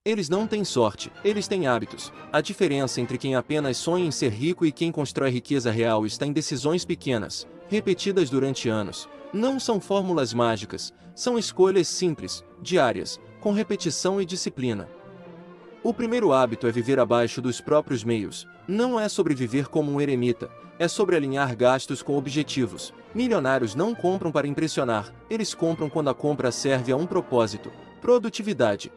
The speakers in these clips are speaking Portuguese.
Eles não têm sorte, eles têm hábitos. A diferença entre quem apenas sonha em ser rico e quem constrói riqueza real está em decisões pequenas, repetidas durante anos. Não são fórmulas mágicas, são escolhas simples, diárias, com repetição e disciplina. O primeiro hábito é viver abaixo dos próprios meios. Não é sobre viver como um eremita, é sobre alinhar gastos com objetivos. Milionários não compram para impressionar, eles compram quando a compra serve a um propósito: produtividade,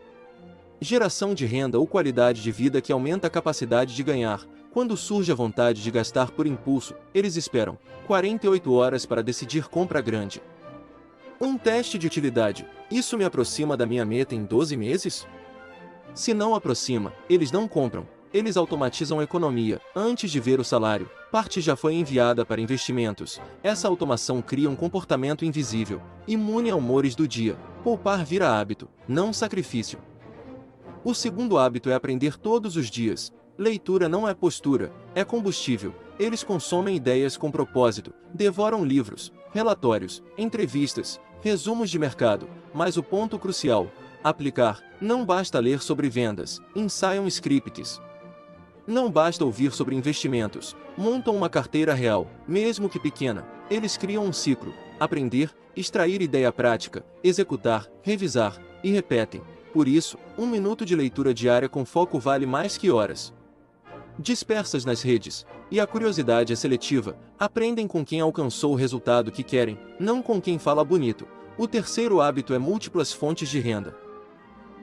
geração de renda ou qualidade de vida que aumenta a capacidade de ganhar. Quando surge a vontade de gastar por impulso, eles esperam 48 horas para decidir compra grande. Um teste de utilidade: isso me aproxima da minha meta em 12 meses? Se não aproxima, eles não compram. Eles automatizam a economia. Antes de ver o salário, parte já foi enviada para investimentos. Essa automação cria um comportamento invisível, imune a humores do dia. Poupar vira hábito, não sacrifício. O segundo hábito é aprender todos os dias. Leitura não é postura, é combustível. Eles consomem ideias com propósito, devoram livros, relatórios, entrevistas, resumos de mercado. Mas o ponto crucial: aplicar. Não basta ler sobre vendas, ensaiam scripts. Não basta ouvir sobre investimentos, montam uma carteira real, mesmo que pequena. Eles criam um ciclo: aprender, extrair ideia prática, executar, revisar, e repetem. Por isso, 1 minuto de leitura diária com foco vale mais que horas dispersas nas redes. E a curiosidade é seletiva, aprendem com quem alcançou o resultado que querem, não com quem fala bonito. O terceiro hábito é múltiplas fontes de renda.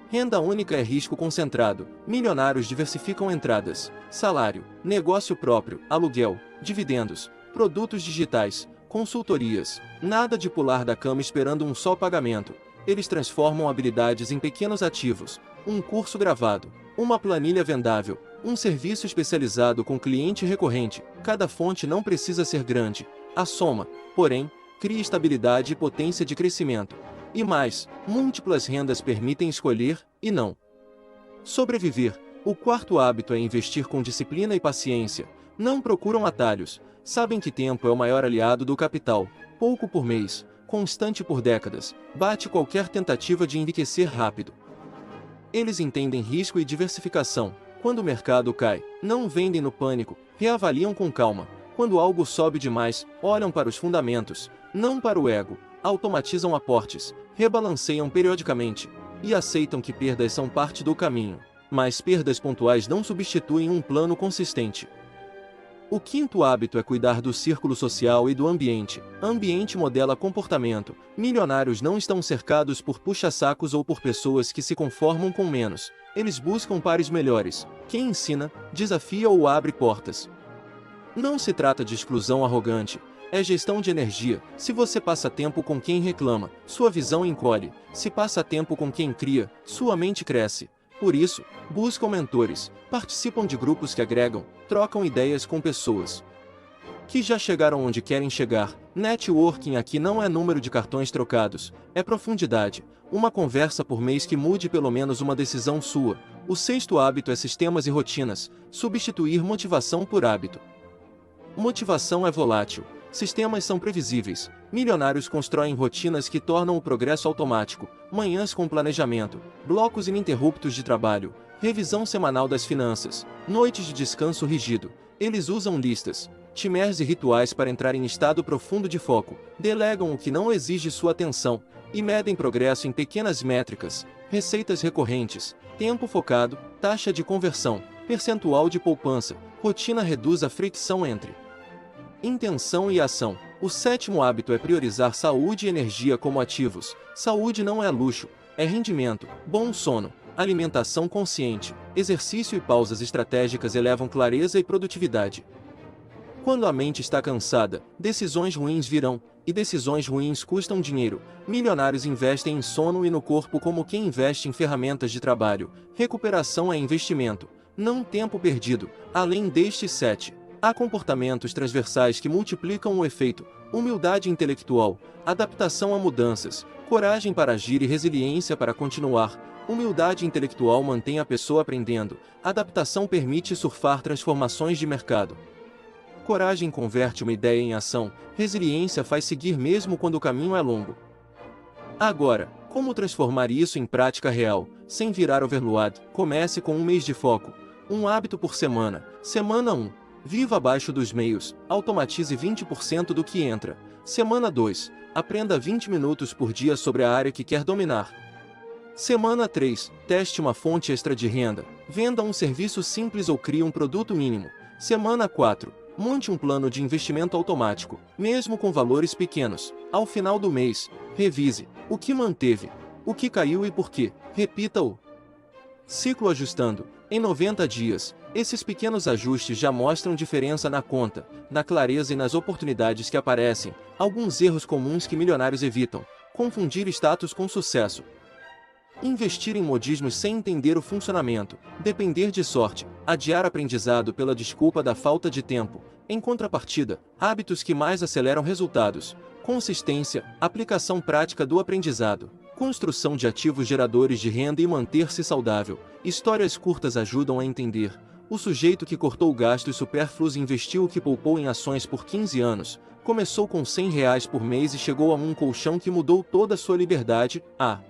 Renda única é risco concentrado. Milionários diversificam entradas, salário, negócio próprio, aluguel, dividendos, produtos digitais, consultorias. Nada de pular da cama esperando um só pagamento. Eles transformam habilidades em pequenos ativos: um curso gravado, uma planilha vendável, um serviço especializado com cliente recorrente. Cada fonte não precisa ser grande. A soma, porém, cria estabilidade e potência de crescimento. E mais, múltiplas rendas permitem escolher, e não sobreviver. O quarto hábito é investir com disciplina e paciência. Não procuram atalhos, sabem que tempo é o maior aliado do capital. Pouco por mês, constante por décadas, bate qualquer tentativa de enriquecer rápido. Eles entendem risco e diversificação. Quando o mercado cai, não vendem no pânico, reavaliam com calma. Quando algo sobe demais, olham para os fundamentos, não para o ego. Automatizam aportes, rebalanceiam periodicamente e aceitam que perdas são parte do caminho. Mas perdas pontuais não substituem um plano consistente. O quinto hábito é cuidar do círculo social e do ambiente. Ambiente modela comportamento. Milionários não estão cercados por puxa-sacos ou por pessoas que se conformam com menos. Eles buscam pares melhores. Quem ensina, desafia ou abre portas. Não se trata de exclusão arrogante. É gestão de energia. Se você passa tempo com quem reclama, sua visão encolhe. Se passa tempo com quem cria, sua mente cresce. Por isso, buscam mentores, participam de grupos que agregam, trocam ideias com pessoas que já chegaram onde querem chegar. Networking aqui não é número de cartões trocados, é profundidade. Uma conversa por mês que mude pelo menos uma decisão sua. O sexto hábito é sistemas e rotinas. Substituir motivação por hábito. Motivação é volátil. Sistemas são previsíveis. Milionários constroem rotinas que tornam o progresso automático. Manhãs com planejamento, blocos ininterruptos de trabalho, revisão semanal das finanças, noites de descanso rígido. Eles usam listas, timers e rituais para entrar em estado profundo de foco. Delegam o que não exige sua atenção e medem progresso em pequenas métricas, receitas recorrentes, tempo focado, taxa de conversão, percentual de poupança. Rotina reduz a fricção entre intenção e ação. O sétimo hábito é priorizar saúde e energia como ativos. Saúde não é luxo, é rendimento. Bom sono, alimentação consciente, exercício e pausas estratégicas elevam clareza e produtividade. Quando a mente está cansada, decisões ruins virão, e decisões ruins custam dinheiro. Milionários investem em sono e no corpo como quem investe em ferramentas de trabalho. Recuperação é investimento, não tempo perdido. Além destes 7, há comportamentos transversais que multiplicam o efeito: humildade intelectual, adaptação a mudanças, coragem para agir e resiliência para continuar. Humildade intelectual mantém a pessoa aprendendo, adaptação permite surfar transformações de mercado. Coragem converte uma ideia em ação, resiliência faz seguir mesmo quando o caminho é longo. Agora, Como transformar isso em prática real, sem virar overload? Comece com um mês de foco. Um hábito por semana. Semana 1. Viva abaixo dos meios. Automatize 20% do que entra. Semana 2. Aprenda 20 minutos por dia sobre a área que quer dominar. Semana 3. Teste uma fonte extra de renda. Venda um serviço simples ou crie um produto mínimo. Semana 4. Monte um plano de investimento automático, mesmo com valores pequenos. Ao final do mês, revise o que manteve, o que caiu e por quê. Repita o ciclo ajustando. Em 90 dias, esses pequenos ajustes já mostram diferença na conta, na clareza e nas oportunidades que aparecem. Alguns erros comuns que milionários evitam: confundir status com sucesso, investir em modismos sem entender o funcionamento, depender de sorte, adiar aprendizado pela desculpa da falta de tempo. Em contrapartida, hábitos que mais aceleram resultados: consistência, aplicação prática do aprendizado, construção de ativos geradores de renda e manter-se saudável. Histórias curtas ajudam a entender. O sujeito que cortou gastos supérfluos e investiu o que poupou em ações por 15 anos, começou com R$100 por mês e chegou a um colchão que mudou toda a sua liberdade. A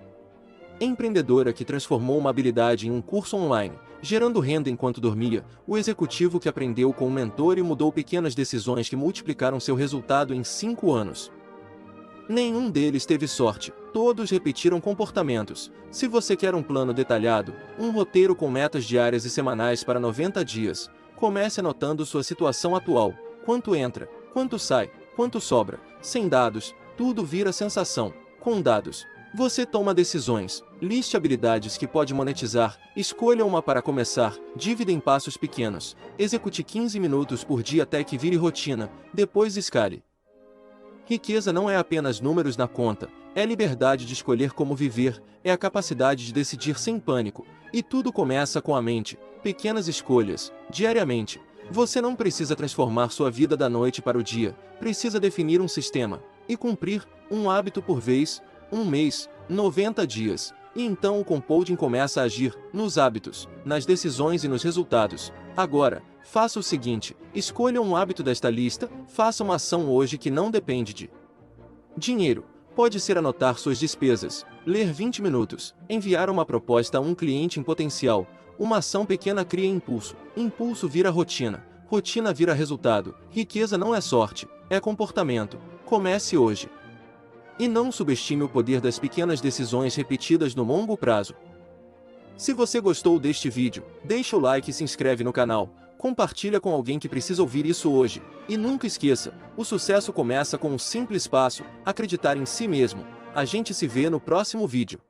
empreendedora que transformou uma habilidade em um curso online, gerando renda enquanto dormia. O executivo que aprendeu com um mentor e mudou pequenas decisões que multiplicaram seu resultado em 5 anos. Nenhum deles teve sorte, todos repetiram comportamentos. Se você quer um plano detalhado, um roteiro com metas diárias e semanais para 90 dias, comece anotando sua situação atual: quanto entra, quanto sai, quanto sobra. Sem dados, tudo vira sensação. Com dados, você toma decisões. Liste habilidades que pode monetizar, escolha uma para começar, divida em passos pequenos, execute 15 minutos por dia até que vire rotina, depois escale. Riqueza não é apenas números na conta, é a liberdade de escolher como viver, é a capacidade de decidir sem pânico, e tudo começa com a mente. Pequenas escolhas, diariamente. Você não precisa transformar sua vida da noite para o dia, precisa definir um sistema, e cumprir, um hábito por vez, um mês, 90 dias. E então o compounding começa a agir, nos hábitos, nas decisões e nos resultados. Agora, faça o seguinte: escolha um hábito desta lista, faça uma ação hoje que não depende de dinheiro. Pode ser anotar suas despesas, ler 20 minutos, enviar uma proposta a um cliente em potencial. Uma ação pequena cria impulso, impulso vira rotina, rotina vira resultado. Riqueza não é sorte, é comportamento. Comece hoje. E não subestime o poder das pequenas decisões repetidas no longo prazo. Se você gostou deste vídeo, deixa o like e se inscreve no canal. Compartilha com alguém que precisa ouvir isso hoje. E nunca esqueça, o sucesso começa com um simples passo: acreditar em si mesmo. A gente se vê no próximo vídeo.